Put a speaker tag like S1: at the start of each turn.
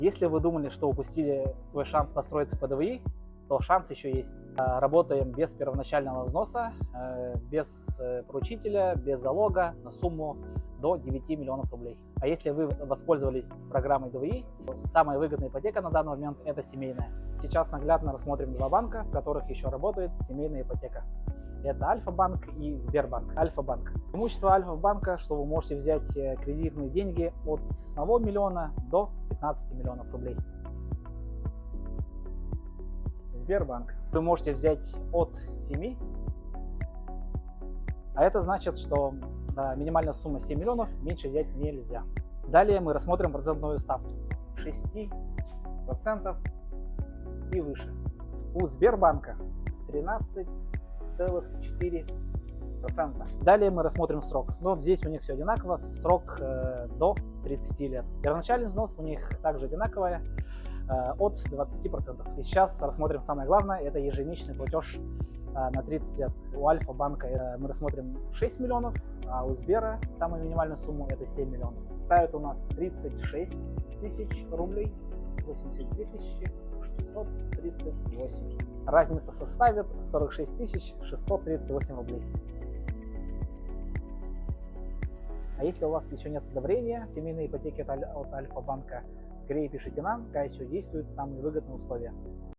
S1: Если вы думали, что упустили свой шанс построиться по ДВИ, то шанс еще есть. Работаем без первоначального взноса, без поручителя, без залога на сумму до 9 миллионов рублей. А если вы воспользовались программой ДВИ, то самая выгодная ипотека на данный момент – это семейная. Сейчас наглядно рассмотрим два банка, в которых еще работает семейная ипотека. Это Альфа-банк и Сбербанк. Альфа-банк. Преимущество Альфа-банка, что вы можете взять кредитные деньги от 1 миллиона до 15 миллионов рублей. Сбербанк. Вы можете взять от 7, а это значит, что минимальная сумма 7 миллионов, меньше взять нельзя. Далее мы рассмотрим процентную ставку 6% и выше. У Сбербанка 13,4%. Далее мы рассмотрим срок. Но здесь у них все одинаково, срок до 30 лет. Первоначальный взнос у них также одинаковый, от 20%. И сейчас рассмотрим самое главное, это ежемесячный платеж на 30 лет. У Альфа-банка мы рассмотрим 6 миллионов, а у Сбера самую минимальную сумму это 7 миллионов. Ставят у нас 36 тысяч рублей, 82 638. Разница составит 46 638 рублей. А если у вас еще нет одобрения семейной ипотеки от Альфа-банка, скорее пишите нам, какая еще действует самые выгодные условия.